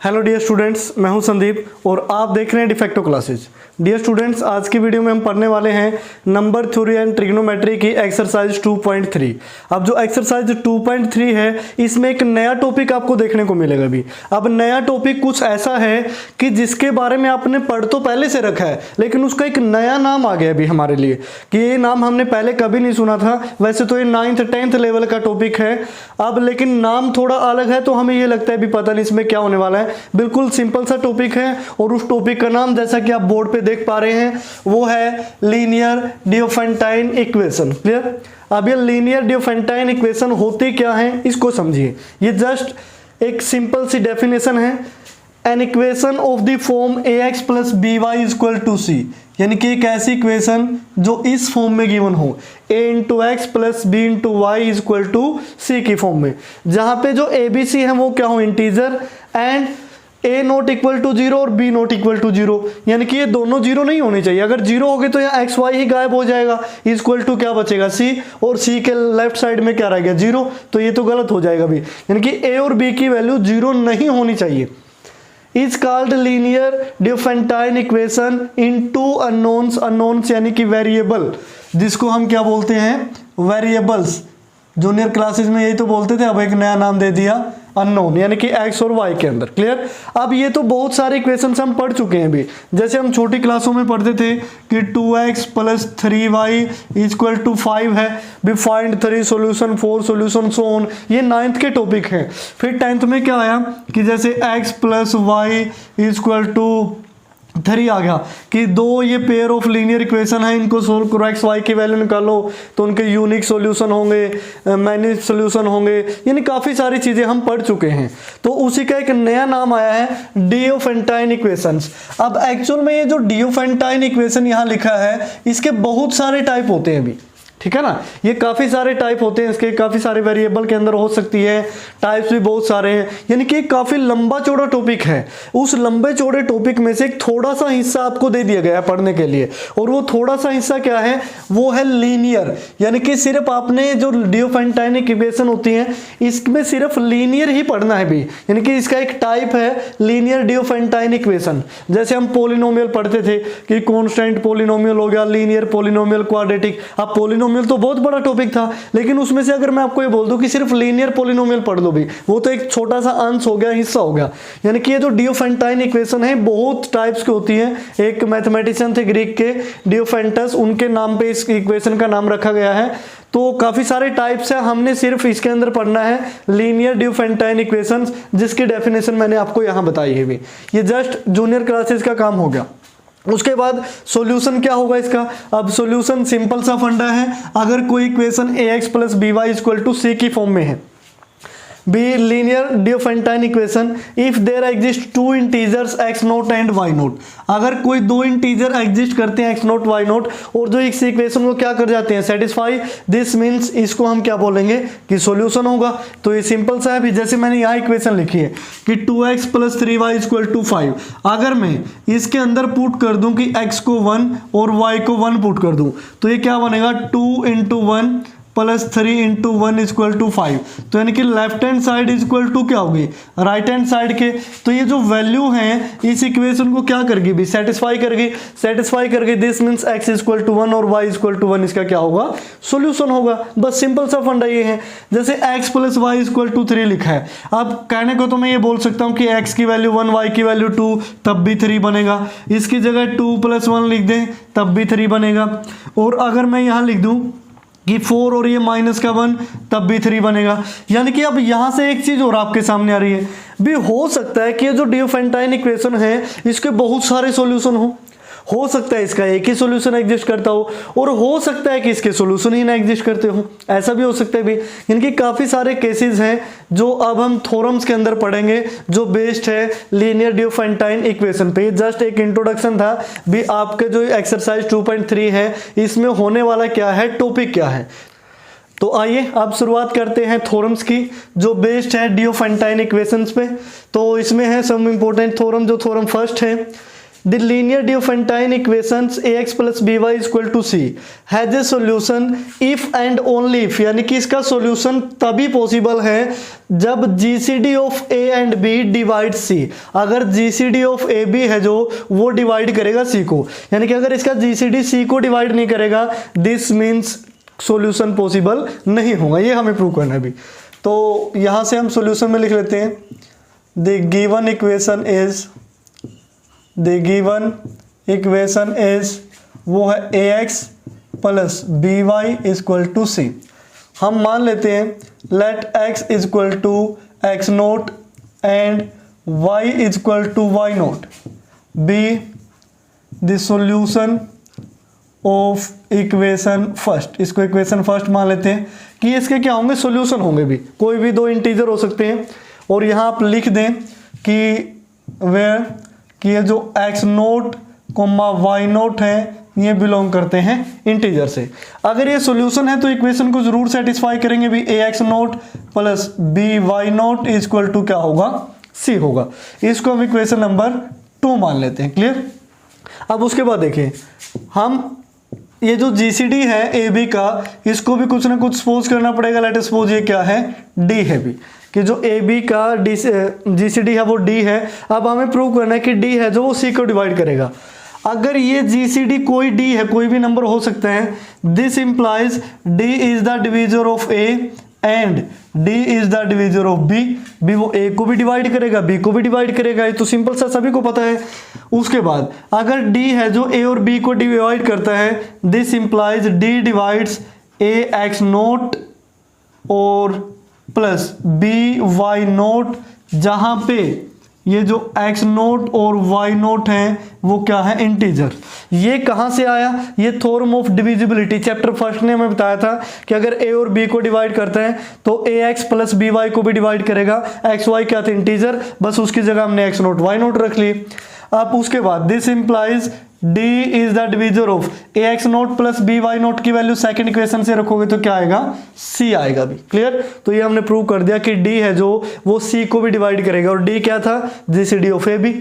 Hello dear students, मैं हूं संदीप और आप देख रहे हैं डिफेक्टो क्लासेज। डियर स्टूडेंट्स, आज की वीडियो में हम पढ़ने वाले हैं नंबर थ्योरी एंड ट्रिग्नोमेट्री की एक्सरसाइज 2.3। अब जो एक्सरसाइज 2.3 है इसमें एक नया टॉपिक आपको देखने को मिलेगा भी। अब नया टॉपिक कुछ ऐसा है कि जिसके बारे में आपने पढ़ तो पहले से रखा है, लेकिन उसका एक नया नाम आ गया अभी हमारे लिए कि ये नाम हमने पहले कभी नहीं सुना था। वैसे तो ये 9th 10th लेवल का टॉपिक है अब, लेकिन नाम थोड़ा अलग है तो हमें ये लगता है भी पता नहीं इसमें क्या होने वाला है। बिल्कुल सिंपल सा टॉपिक है और उस टॉपिक का नाम जैसा कि आप बोर्ड पे देख पा रहे हैं वो है लीनियर डियोफेंटाइन इक्वेशन। क्लियर? अब ये लीनियर डियोफेंटाइन इक्वेशन होती क्या है इसको समझिए। ये जस्ट एक सिंपल सी डेफिनेशन है, an equation of the form ax plus by equal to c, यानी कि एक ऐसी इक्वेशन जो इस फॉर्म में गिवन हो a into x plus b into y equal to c की फॉर्म में, जहां पे जो abc है वो क्या हो, integer, and a not equal to 0 और b नॉट इक्वल टू 0, यानी कि ये दोनों जीरो नहीं होने चाहिए। अगर जीरो हो गए तो यहाँ एक्स वाई ही गायब हो जाएगा, इक्वल टू क्या बचेगा c, और c के लेफ्ट साइड में क्या रह गया 0, तो ये तो गलत हो जाएगा भी, यानी कि a और b की वैल्यू 0 नहीं होनी चाहिए। Is called linear Diophantine equation in two unknowns, unknowns यानी कि वेरिएबल, जिसको हम क्या बोलते हैं, वेरिएबल्स। जूनियर क्लासेस में यही तो बोलते थे, अब एक नया नाम दे दिया अननोन, यानी कि एक्स और वाई के अंदर। क्लियर? अब ये तो बहुत सारे इक्वेशंस हम पढ़ चुके हैं भी, जैसे हम छोटी क्लासों में पढ़ते थे कि 2x plus 3y equal to 5 है भी, find 3 solution 4 solution so on, ये 9th के टॉपिक हैं। फिर 10th में क्या आया कि जैसे x plus y equal to 3 आ गया कि दो ये पेयर ऑफ लीनियर इक्वेशन है, इनको सोल्व करो, एक्स वाई की वैल्यू निकालो तो उनके यूनिक सॉल्यूशन होंगे, मैनी सॉल्यूशन होंगे, यानी काफ़ी सारी चीज़ें हम पढ़ चुके हैं। तो उसी का एक नया नाम आया है डियोफेंटाइन इक्वेशंस। अब एक्चुअल में ये जो डियोफेंटाइन इक्वेशन यहाँ लिखा है इसके बहुत सारे टाइप होते हैं भी, ठीक है ना। ये काफ़ी सारे टाइप होते हैं इसके, काफ़ी सारे वेरिएबल के अंदर हो सकती है, टाइप्स भी बहुत सारे हैं, यानी कि काफ़ी लंबा चौड़ा टॉपिक है। उस लंबे चौड़े टॉपिक में से एक थोड़ा सा हिस्सा आपको दे दिया गया है पढ़ने के लिए, और वो थोड़ा सा हिस्सा क्या है, वो है लीनियर, यानी कि सिर्फ आपने जो डियोफेंटाइन इक्वेशन होती है इसमें सिर्फ लीनियर ही पढ़ना है भी, यानी कि इसका एक टाइप है लीनियर डियोफेंटाइन इक्वेशन। जैसे हम पोलिनोमियल पढ़ते थे कि कॉन्स्टेंट पोलिनोमियल हो गया, लीनियर पोलिनोमियल, क्वाड्रेटिक। अब पोलिनोमियल तो बहुत बड़ा टॉपिक था, लेकिन उसमें से अगर मैं आपको ये बोल दूं कि सिर्फ लीनियर पॉलिनोमियल पढ़ लो भी, वो तो एक छोटा सा अंश हो गया, हिस्सा हो गया। यानी कि ये जो डियोफेंटाइन इक्वेशन है बहुत टाइप्स की होती है। एक मैथमेटिशियन थे ग्रीक के, डियोफेंटस, उनके नाम पे इस इक्वेशन का नाम रखा गया है। तो काफी सारे टाइप्स है, हमने सिर्फ इसके अंदर पढ़ना है लीनियर डियोफेंटाइन इक्वेशंस, जिसकी डेफिनेशन मैंने आपको यहाँ बताई है भी। ये जस्ट जूनियर क्लासेस का काम हो गया। उसके बाद सॉल्यूशन क्या होगा इसका। अब सॉल्यूशन सिंपल सा फंडा है, अगर कोई equation ax plus by equal to c की फॉर्म में है, be linear Diophantine equation if there exist two integers x note and y not, अगर कोई दो इंटीजर एग्जिस्ट करते हैं x नोट y नोट और जो इस इक्वेशन को क्या कर जाते हैं, सेटिस्फाई, दिस मीन्स इसको हम क्या बोलेंगे कि सॉल्यूशन होगा। तो ये सिंपल सा है भी, जैसे मैंने यहाँ इक्वेशन लिखी है कि 2x plus 3y equal to 5, अगर मैं इसके अंदर पुट कर दूं कि x को 1 और y को 1 पुट कर दूं तो ये क्या बनेगा, 2 into 1 plus 3 into 1 equal to 5, तो यानी कि left hand side equal to क्या होगी, राइट हैंड साइड के। तो ये जो वैल्यू है इस इक्वेशन को क्या करेगी भी, सेटिस्फाई करेगी, सेटिस्फाई करके this means x equal to 1 और y इक्वल टू 1, इसका क्या होगा, सॉल्यूशन होगा। बस सिंपल सा फंडा ये है। जैसे x plus y equal to 3 लिखा है, अब कहने को तो मैं ये बोल सकता हूँ कि x की वैल्यू 1, y की वैल्यू 2, तब भी 3 बनेगा। इसकी जगह 2 प्लस 1 लिख दें तब भी 3 बनेगा। और अगर मैं यहाँ लिख दूँ कि 4 और ये माइनस का 1 तब भी 3 बनेगा। यानी कि अब यहाँ से एक चीज़ और आपके सामने आ रही है भी, हो सकता है कि ये जो डियोफेंटाइन इक्वेशन है इसके बहुत सारे सॉल्यूशन हो सकता है इसका एक ही सॉल्यूशन एग्जिस्ट करता हो, और हो सकता है कि इसके सॉल्यूशन ही ना एग्जिस्ट करते हो, ऐसा भी हो सकता है भी। इनके काफ़ी सारे केसेस हैं जो अब हम थ्योरम्स के अंदर पढ़ेंगे, जो बेस्ड है लीनियर डियोफेंटाइन इक्वेशन पे। जस्ट एक इंट्रोडक्शन था भी, आपके जो एक्सरसाइज 2.3 है इसमें होने वाला क्या है, टॉपिक क्या है। तो आइए अब शुरुआत करते हैं थ्योरम्स की, जो बेस्ड है डियोफेंटाइन इक्वेशंस पे। तो इसमें है सम इंपॉर्टेंट थ्योरम, जो थ्योरम फर्स्ट है the linear Diophantine equations ax plus B Y equal to C has a solution if and only if, यानी कि इसका सोल्यूशन तभी पॉसिबल है जब GCD of A and B divide C, अगर GCD of A B है जो वो डिवाइड करेगा सी को, यानी कि अगर इसका जीसीडी सी को डिवाइड नहीं करेगा दिस मीन्स सॉल्यूशन पॉसिबल नहीं होगा। ये हमें प्रूव करना है अभी। तो यहां से हम सॉल्यूशन में लिख लेते हैं द गिवन इक्वेशन इज वो है ax plus B Y equal to C. हम मान लेते हैं let x equal to X not and y equal to Y not be the solution of equation first. इसको इक्वेशन फर्स्ट मान लेते हैं कि इसके क्या होंगे, सॉल्यूशन होंगे भी, कोई भी दो इंटीजर हो सकते हैं। और यहाँ आप लिख दें कि वेयर कि ये जो x nought comma y nought है ये बिलोंग करते हैं इंटीजर से। अगर ये सॉल्यूशन है तो इक्वेशन को जरूर सेटिस्फाई करेंगे भी ax nought plus B Y note equal to क्या होगा, c होगा। इसको हम इक्वेशन नंबर 2 मान लेते हैं। क्लियर। अब उसके बाद देखिए हम ये जो जीसीडी है ए बी का, इसको भी कुछ ना कुछ सपोज करना पड़ेगा। लेट अस सपोज ये क्या है, डी है भी, कि जो ए बी का जीसीडी है वो डी है। अब हमें प्रूव करना है कि डी है जो वो सी को डिवाइड करेगा। अगर ये जीसीडी कोई डी है, कोई भी नंबर हो सकता है, this implies d is the divisor of A and d is the divisor of b. B वो ए को भी डिवाइड करेगा, बी को भी डिवाइड करेगा, ये तो सिंपल सा सभी को पता है। उसके बाद अगर डी है जो ए और बी को डिवाइड करता है, this implies D divides A X note और प्लस बी वाई नोट, जहां पे ये जो x नोट और y नोट है वो क्या है, इंटीजर। ये कहाँ से आया, ये theorem of divisibility chapter first ने हमें बताया था कि अगर a और b को डिवाइड करते हैं तो ax प्लस by को भी डिवाइड करेगा। xy क्या थे, इंटीजर, बस उसकी जगह हमने x नोट y नोट रख ली। अब उसके बाद this implies d is the divisor of ax nought plus by note की वैल्यू सेकंड इक्वेशन से रखोगे तो क्या आएगा, c आएगा भी। क्लियर। तो ये हमने प्रूव कर दिया कि d है जो वो c को भी डिवाइड करेगा और d क्या था, जीसीडी ऑफ ए बी।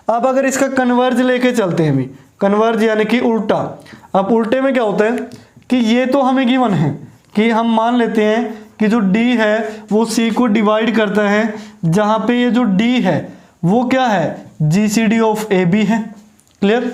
अब अगर इसका कन्वर्ज लेके चलते हैं भी, कन्वर्ज यानी कि उल्टा। अब उल्टे में क्या होता है कि ये तो हमें गिवन है कि हम मान लेते हैं कि जो d है वो c को डिवाइड करता है, जहां पे ये जो d है वो क्या है, जीसीडी ऑफ ए बी है। क्लियर।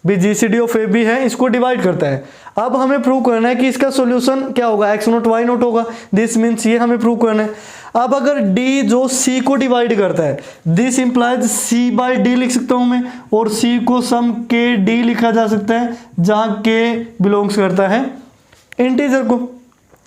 भी जीसीडी ऑफ ए बी है, इसको डिवाइड करता है। अब हमें प्रूव करना है कि इसका सॉल्यूशन क्या होगा, एक्स नोट वाई नोट होगा। दिस मीन्स ये हमें प्रूव करना है। अब अगर डी जो सी को डिवाइड करता है, this implies c by d लिख सकता हूं मैं, और सी को सम के डी लिखा जा सकता है, जहां के बिलोंग्स करता है इंटीजर को।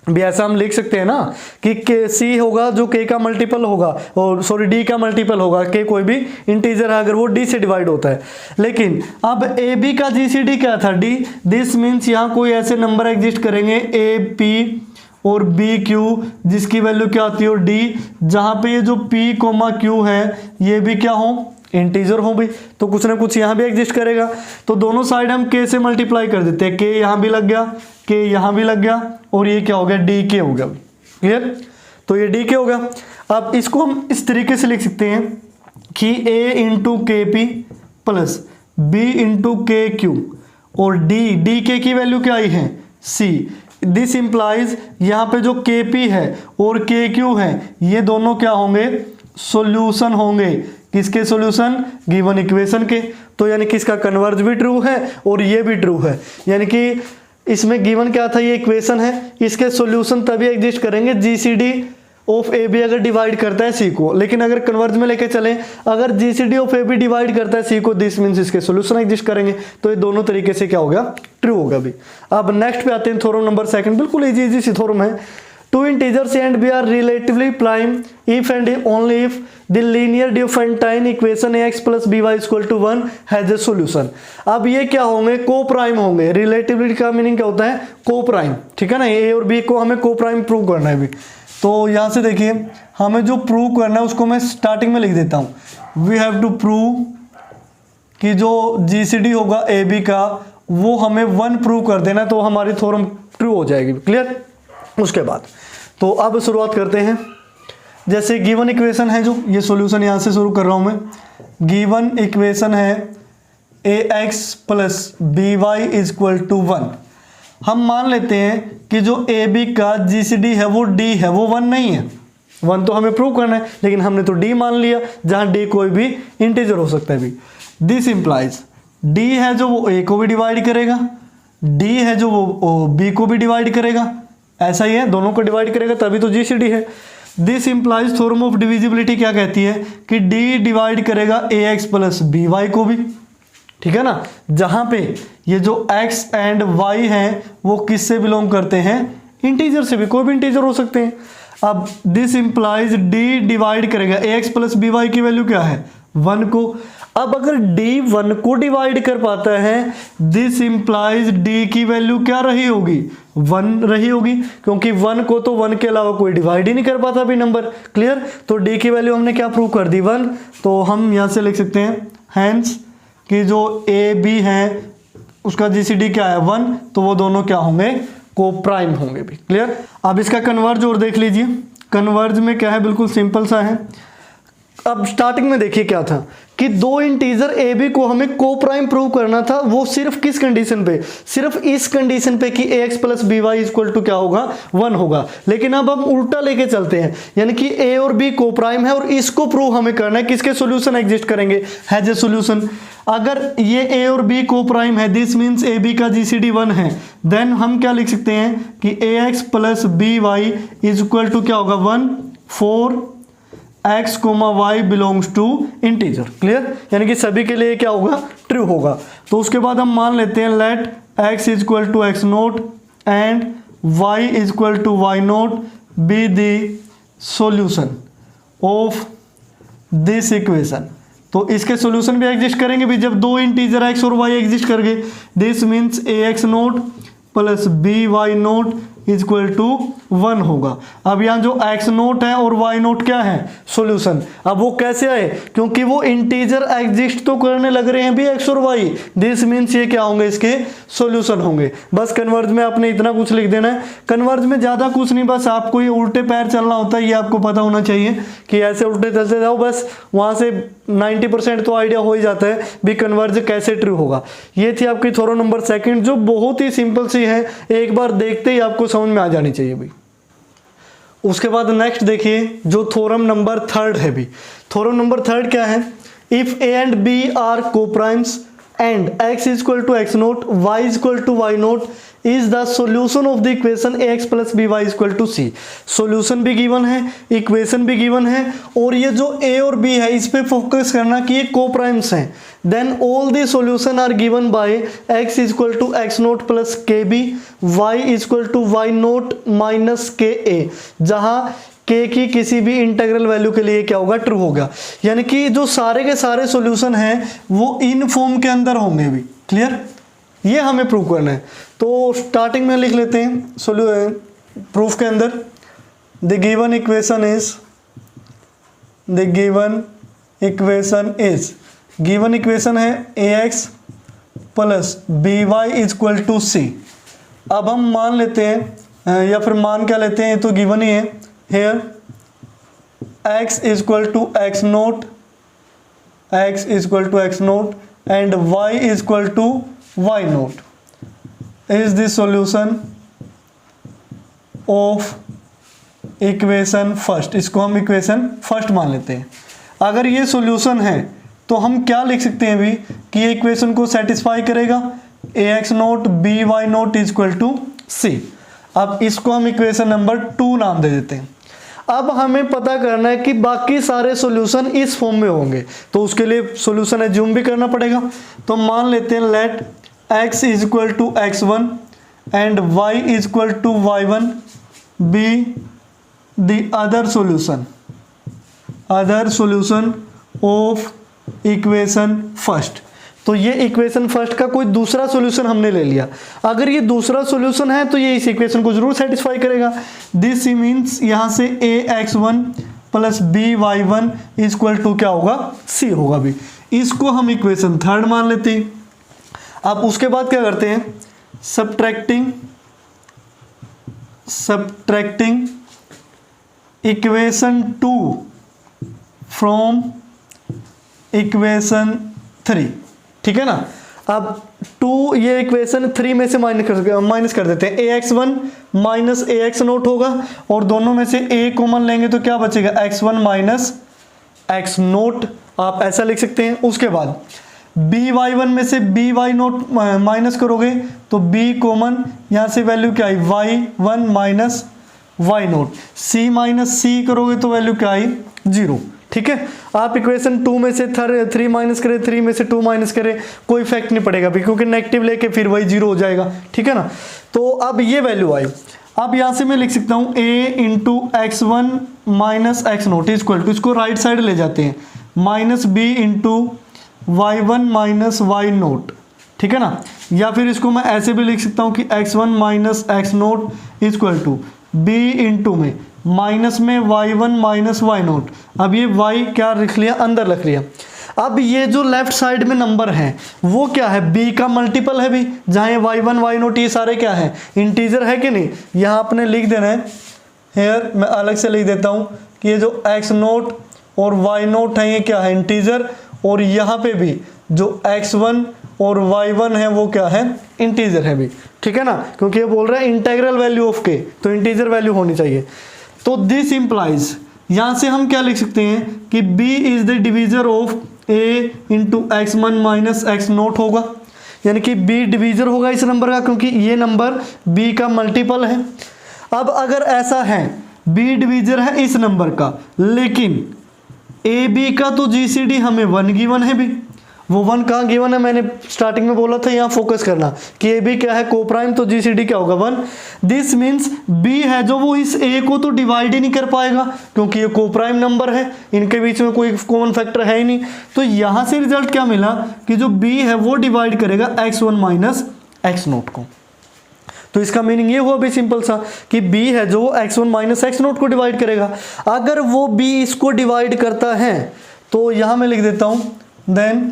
भी ऐसा हम लिख सकते हैं ना कि के सी होगा जो के का मल्टीपल होगा, और सॉरी डी का मल्टीपल होगा। के कोई भी इंटीजर है अगर वो डी से डिवाइड होता है। लेकिन अब ए बी का जीसीडी क्या था, डी। दिस मीन्स यहाँ कोई ऐसे नंबर एग्जिस्ट करेंगे ए पी और बी क्यू जिसकी वैल्यू क्या आती हो, डी, जहाँ पे ये जो पी कोमा क्यू है ये भी क्या हो, इंटीजर हो भी। तो कुछ ना कुछ यहाँ भी एग्जिस्ट करेगा। तो दोनों साइड हम के से मल्टीप्लाई कर देते हैं, के यहाँ भी लग गया, के यहाँ भी लग गया, और ये क्या हो गया, डी के हो गया। क्लियर। तो ये डी के हो गया। अब इसको हम इस तरीके से लिख सकते हैं कि ए इंटू के पी प्लस बी इंटू के क्यू, और डी के की वैल्यू क्या आई है, सी। दिस इंप्लाइज यहाँ पे जो के पी है और के क्यू है ये दोनों क्या होंगे, सॉल्यूशन होंगे। किसके सॉल्यूशन, गिवन इक्वेशन के। तो यानी कि इसका कन्वर्ज भी ट्रू है और ये भी ट्रू है। यानी कि इसमें गिवन क्या था, ये इक्वेशन है, इसके सॉल्यूशन तभी एग्जिस्ट करेंगे जीसीडी ऑफ ए बी अगर डिवाइड करता है सी को। लेकिन अगर कन्वर्ज में लेके चलें, अगर GCD of A B divide करता है सी को, दिस मीन्स इसके सॉल्यूशन एग्जिस्ट करेंगे। तो ये दोनों तरीके से क्या हो गया, ट्रू होगा भी। अब नेक्स्ट पे आते हैं थ्योरम नंबर सेकंड। बिल्कुल इजी सी थ्योरम है। Two integers and B are relatively prime if and only if the linear Diophantine equation ax plus B Y equal to 1 has a solution. अब ये क्या होंगे, को प्राइम होंगे। रिलेटिविटी का मीनिंग क्या होता है, को प्राइम। ठीक है ना, ए और बी को हमें को प्राइम प्रूव करना है भी। तो यहाँ से देखिए हमें जो प्रूव करना है उसको मैं स्टार्टिंग में लिख देता हूँ। वी हैव टू प्रूव कि जो जीसीडी होगा ए बी का वो हमें 1 प्रूव कर देना, तो हमारी थ्योरम ट्रू हो जाएगी। क्लियर। उसके बाद तो अब शुरुआत करते हैं। जैसे गिवन इक्वेशन है जो, ये सॉल्यूशन यहाँ से शुरू कर रहा हूँ मैं। गिवन इक्वेशन है ax plus by is equal to 1। हम मान लेते हैं कि जो ab का GCD है वो d है, वो 1 नहीं है। 1 तो हमें प्रूव करना है, लेकिन हमने तो d मान लिया, जहां d कोई भी इंटीजर हो सकता है भी। दिस इंप्लाइज d है जो वो a को भी डिवाइड करेगा, d है जो वो b को भी डिवाइड करेगा, ऐसा ही है, दोनों को डिवाइड करेगा तभी तो GCD है। This implies theorem of divisibility क्या कहती है कि d डिवाइड करेगा ax प्लस by को भी, ठीक है ना, जहां पे ये जो x एंड y हैं वो किससे बिलोंग करते हैं, इंटीजर से भी, कोई भी इंटीजर हो सकते हैं। अब दिस इंप्लाइज d डिवाइड करेगा ax प्लस by की वैल्यू क्या है, 1 को। अब अगर d 1 को डिवाइड कर पाता है, दिस इंप्लाइज d की वैल्यू क्या रही होगी, 1 रही होगी, क्योंकि 1 को तो 1 के अलावा कोई डिवाइड ही नहीं कर पाता भी नंबर। क्लियर, तो d की वैल्यू हमने क्या प्रूव कर दी, 1। तो हम यहां से लिख सकते हैं हैंस कि जो a b है उसका GCD क्या है, 1, तो वो दोनों क्या होंगे, को प्राइम होंगे भी। क्लियर, अब इसका कन्वर्ज और देख लीजिए। कन्वर्ज में क्या है, बिल्कुल सिंपल सा है। अब स्टार्टिंग में देखिए क्या था कि दो इंटीजर ए बी को हमें को प्राइम प्रूव करना था, वो सिर्फ किस कंडीशन पे, सिर्फ इस कंडीशन पे कि ax plus B Y equal to क्या होगा, 1 होगा। लेकिन अब हम उल्टा लेके चलते हैं, यानी कि a और b को प्राइम है और इसको प्रूव हमें करना है, किसके सॉल्यूशन एग्जिस्ट करेंगे, हैज ए सॉल्यूशन। अगर ये a और b को प्राइम है, दिस मीन्स ए बी का GCD 1 है, देन हम क्या लिख सकते हैं कि ax plus B Y is equal to क्या होगा, 1 4 x, y belongs to integer. Clear, यानी कि सभी के लिए क्या होगा, ट्रू होगा। तो उसके बाद हम मान लेते हैं let x is equal to x note and y is equal to y nought be the solution of this equation. तो इसके सॉल्यूशन भी एग्जिस्ट करेंगे भी, जब दो इंटीजर x और y एग्जिस्ट कर गए। This means ax nought plus B Y note is equal to 1 होगा। अब यहाँ जो x नोट है और y नोट क्या है, सॉल्यूशन। अब वो कैसे आए, क्योंकि वो इंटीजर एग्जिस्ट तो करने लग रहे हैं भी x और y, दिस मीन्स ये क्या होंगे, इसके सॉल्यूशन होंगे। बस कन्वर्ज में आपने इतना कुछ लिख देना है। कन्वर्ज में ज़्यादा कुछ नहीं, बस आपको ये उल्टे पैर चलना होता है, ये आपको पता होना चाहिए कि ऐसे उल्टे चलते जाओ, बस वहाँ से 90% तो आइडिया हो ही जाता है भी कन्वर्ज कैसे ट्रू होगा। ये थी आपकी थ्योरम नंबर 2 जो बहुत ही सिंपल सी है, एक बार देखते ही आपको समझ में आ जानी चाहिए भाई। उसके बाद नेक्स्ट देखिए जो थ्योरम नंबर 3 है भी। थ्योरम नंबर 3 क्या है, if a and b are coprimes and x is equal to x not y is equal to y not is the solution of the equation ax plus B Y equal to C. Solution भी given है, equation भी given है, और ये जो a और b है इस पे फोकस करना कि ये कोप्राइम्स हैं। Then all the solution are given by x is equal to x not plus K B, y is equal to y not minus K A, जहां k की किसी भी इंटीग्रल वैल्यू के लिए क्या होगा, ट्रू होगा। यानी कि जो सारे के सारे सॉल्यूशन हैं वो इन फॉर्म के अंदर होंगे भी। क्लियर, ये हमें प्रूव करना है। तो स्टार्टिंग में लिख लेते हैं प्रूफ के अंदर, the given equation is given equation है ax plus B Y is equal to सी। अब हम मान लेते हैं या फिर मान क्या लेते हैं, तो गिवन ही है here x is equal to x naught and y is equal to y naught is the solution of equation first. इसको हम इक्वेशन फर्स्ट मान लेते हैं। अगर ये सॉल्यूशन है तो हम क्या लिख सकते हैं भी कि ये इक्वेशन को सेटिस्फाई करेगा, ax not B Y note is equal to सी। अब इसको हम इक्वेशन नंबर 2 नाम दे देते हैं। अब हमें पता करना है कि बाकी सारे सॉल्यूशन इस फॉर्म में होंगे, तो उसके लिए सॉल्यूशन एज्यूम भी करना पड़ेगा। तो मान लेते हैं let x is equal to x1 and y is equal to y1 be the other solution of equation first. तो ये इक्वेशन फर्स्ट का कोई दूसरा सॉल्यूशन हमने ले लिया। अगर ये दूसरा सॉल्यूशन है तो ये इस इक्वेशन को जरूर सेटिस्फाई करेगा। दिस मीन्स यहाँ से ax1 plus by1 is equal to क्या होगा, c होगा भी। इसको हम इक्वेशन 3 मान लेते हैं। अब उसके बाद क्या करते हैं, सब्ट्रैक्टिंग इक्वेशन 2 फ्रॉम इक्वेशन 3। ठीक है ना। अब 2 ये इक्वेशन 3 में से माइनस कर देते हैं, ax1 माइनस ax0 होगा और दोनों में से a कॉमन लेंगे तो क्या बचेगा, x1 माइनस x0, आप ऐसा लिख सकते हैं। उसके बाद by1 में से by0 माइनस करोगे तो b कॉमन, यहाँ से वैल्यू क्या आई, y1 minus y0, c minus c करोगे तो वैल्यू क्या आई, 0। ठीक है, आप इक्वेशन 2 में से 3 माइनस करें, 3 में से 2 माइनस करें, कोई इफेक्ट नहीं पड़ेगा भी, क्योंकि नेगेटिव लेके फिर वही 0 हो जाएगा। ठीक है ना। तो अब ये वैल्यू आई, अब यहाँ से मैं लिख सकता हूँ a into x1 minus x0 equal to, इसको राइट साइड ले जाते हैं, minus b into y1 minus y0। ठीक है ना, या फिर इसको मैं ऐसे भी लिख सकता हूँ कि x1 minus x0 equal to b into में माइनस में y1 माइनस y0। अब ये y क्या रख लिया, अंदर रख लिया। अब ये जो लेफ्ट साइड में नंबर है वो क्या है, b का मल्टीपल है भी, जहाँ ये y1 y0 ये सारे क्या है, इंटीजर है कि नहीं। यहाँ आपने लिख देना है, हेयर मैं अलग से लिख देता हूँ कि ये जो x0 और y0 है ये क्या है, इंटीजर, और यहाँ पे भी जो x1 और y1 है वो क्या है, इंटीजर है भी। ठीक है ना, क्योंकि ये बोल रहा है इंटीग्रल वैल्यू ऑफ k, तो इंटीजर वैल्यू होनी चाहिए। तो दिस इंप्लाइज, यहाँ से हम क्या लिख सकते हैं कि b is the divisor of a into x1 minus x0 होगा, यानी कि b डिवीजर होगा इस नंबर का, क्योंकि ये नंबर b का मल्टीपल है। अब अगर ऐसा है b डिवीजर है इस नंबर का, लेकिन ए बी का तो जीसीडी हमें 1 गिवन है भी, वो 1 कहाँ गिवन है, मैंने स्टार्टिंग में बोला था, यहाँ फोकस करना कि ए बी क्या है, को प्राइम, तो जीसीडी क्या होगा 1। दिस मीन्स बी है जो वो इस ए को तो डिवाइड ही नहीं कर पाएगा, क्योंकि ये को प्राइम नंबर है, इनके बीच में कोई कॉमन फैक्टर है ही नहीं। तो यहाँ से रिजल्ट क्या मिला कि जो बी है वो डिवाइड करेगा x1 माइनस x0 को। तो इसका मीनिंग ये हुआ भी सिंपल सा कि b है जो x1 माइनस x0 को डिवाइड करेगा। अगर वो b इसको डिवाइड करता है तो यहाँ मैं लिख देता हूँ देन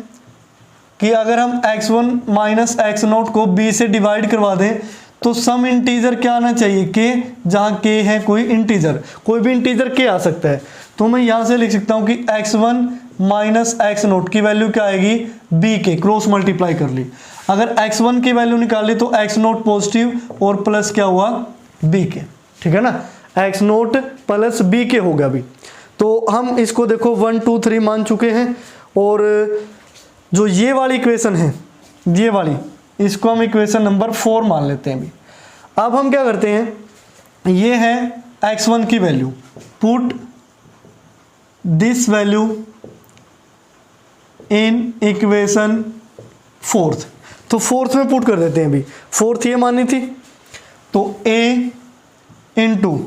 कि अगर हम x1 माइनस x0 को b से डिवाइड करवा दें तो सम इंटीजर क्या आना चाहिए, k, जहाँ k है कोई इंटीजर, कोई भी इंटीजर k आ सकता है। तो मैं यहाँ से लिख सकता हूँ कि x1 माइनस x0 की वैल्यू क्या आएगी, b के, क्रॉस मल्टीप्लाई कर ली। अगर x1 की वैल्यू निकाली तो x0 पॉजिटिव और प्लस क्या हुआ, b के। ठीक है ना, x0 प्लस b के हो गया अभी। तो हम इसको देखो 1 2 3 मान चुके हैं, और जो ये वाली इक्वेशन है, ये वाली, इसको हम इक्वेशन नंबर 4 मान लेते हैं अभी। अब हम क्या करते हैं, ये है x1 की value, put this value in equation 4th, तो 4th में पुट कर देते हैं अभी। 4th ये मानी थी, तो a इंटू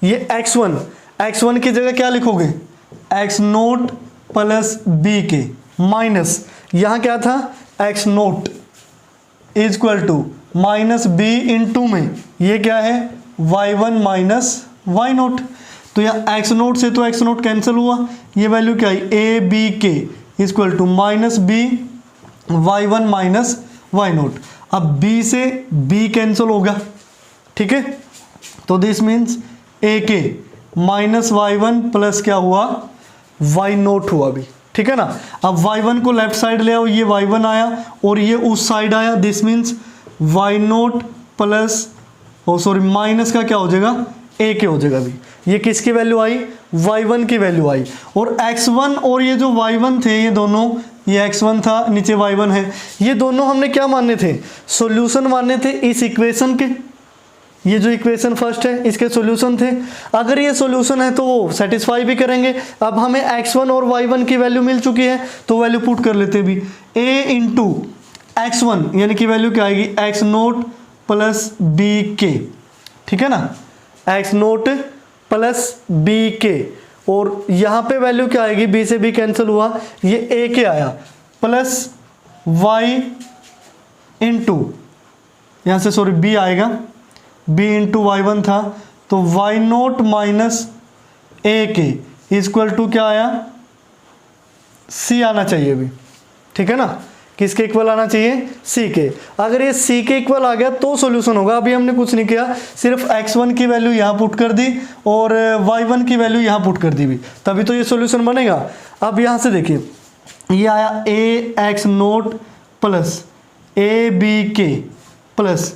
ये x1 की जगह क्या लिखोगे, x0 प्लस b के, माइनस यहाँ क्या था, x0 equal to minus b into में ये क्या है, y1 माइनस y0। तो यहाँ x0 से तो x0 कैंसिल हुआ, ये वैल्यू क्या आई, a b k equal to minus b y1 minus y0। अब b से b कैंसिल होगा, ठीक है, तो दिस मीन्स a के माइनस y1 प्लस क्या हुआ, y0 हुआ अभी। ठीक है ना। अब y1 को लेफ्ट साइड ले आओ, ये y1 आया और ये उस साइड आया, this means y0 plus sorry minus का क्या हो जाएगा, a के हो जाएगा अभी। ये किसकी वैल्यू आई, y1 की वैल्यू आई। और x1 और ये जो y1 थे, ये दोनों, ये x1 था, नीचे y1 है, ये दोनों हमने क्या माने थे, सॉल्यूशन माने थे इस इक्वेशन के। ये जो इक्वेशन फर्स्ट है इसके सॉल्यूशन थे। अगर ये सॉल्यूशन है तो वो सेटिस्फाई भी करेंगे। अब हमें x1 और y1 की वैल्यू मिल चुकी है, तो वैल्यू पुट कर लेते हैं भी, a इंटू x1 यानी कि वैल्यू क्या आएगी, x0 प्लस b के। ठीक है ना, x0 प्लस b के, और यहाँ पे वैल्यू क्या आएगी, b से b कैंसिल हुआ, ये a के आया, प्लस y इंटू यहाँ से सॉरी b आएगा, b इंटू y1 था, तो y0 माइनस a के इक्वल टू क्या आया, c आना चाहिए अभी। ठीक है ना, किसके इक्वल आना चाहिए, c के। अगर ये c के इक्वल आ गया तो सॉल्यूशन होगा। अभी हमने कुछ नहीं किया, सिर्फ x1 की वैल्यू यहाँ पुट कर दी और y1 की वैल्यू यहाँ पुट कर दी भी, तभी तो ये सॉल्यूशन बनेगा। अब यहाँ से देखिए, ये आया a x0 plus a b k plus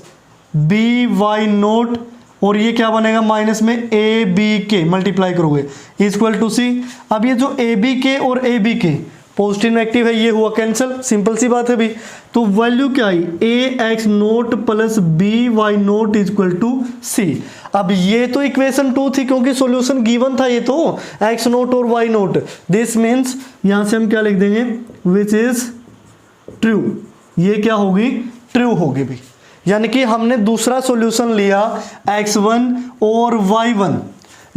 B Y nought, और ये क्या बनेगा माइनस में ए बी के मल्टीप्लाई करोगे इक्वल टू सी। अब ये जो ए बी के और a b k positive negative है, ये हुआ कैंसिल, सिंपल सी बात है भी। तो वैल्यू क्या आई, A X not plus B Y note equal to सी। अब ये तो इक्वेशन 2 थी क्योंकि सॉल्यूशन गिवन था, ये तो एक्स नोट और वाई नोट। दिस मीन्स यहां से हम क्या लिख देंगे, विच इज ट्रू। ये क्या होगी, ट्रू होगी भी। यानी कि हमने दूसरा सॉल्यूशन लिया x1 और y1,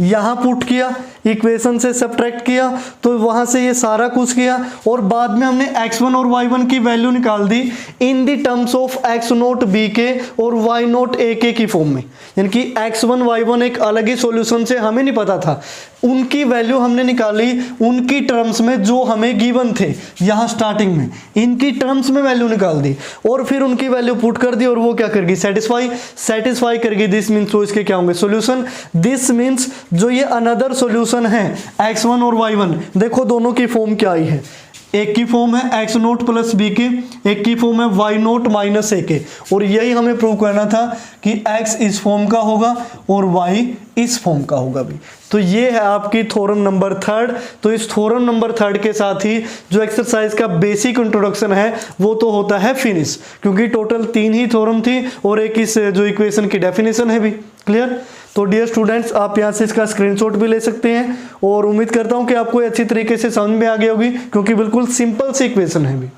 यहां पुट किया, इक्वेशन से सब्ट्रैक्ट किया, तो वहां से ये सारा कुछ किया, और बाद में हमने x1 और y1 की वैल्यू निकाल दी in the terms of x not B के और y नोट ए के की फॉर्म में। यानी कि x1 y1 एक अलग ही सॉल्यूशन से हमें नहीं पता था, उनकी वैल्यू हमने निकाली उनकी टर्म्स में जो हमें गिवन थे यहाँ स्टार्टिंग में, इनकी टर्म्स में वैल्यू निकाल दी और फिर उनकी वैल्यू पुट कर दी, और वो क्या करेगी, सेटिस्फाई करेगी। दिस मीन्स तो इसके क्या होंगे, सॉल्यूशन। दिस मीन्स जो ये अनदर सॉल्यूशन है x1 और y1, देखो दोनों की फॉर्म क्या आई है, एक की फॉर्म है एक्स नोट प्लस बी के, एक की फॉर्म है वाई नोट माइनस ए के, और यही हमें प्रूव करना था कि एक्स इस फॉर्म का होगा और वाई इस फॉर्म का होगा भी। तो ये है आपकी थ्योरम नंबर 3। तो इस थ्योरम नंबर 3 के साथ ही जो एक्सरसाइज का बेसिक इंट्रोडक्शन है वो तो होता है फिनिश, क्योंकि टोटल 3 ही थ्योरम थी और एक इस जो इक्वेशन की डेफिनेशन है भी। क्लियर। तो डियर स्टूडेंट्स, आप यहाँ से इसका स्क्रीनशॉट भी ले सकते हैं, और उम्मीद करता हूँ कि आपको अच्छी तरीके से समझ में आ गई होगी, क्योंकि बिल्कुल सिंपल सी इक्वेशन है भी।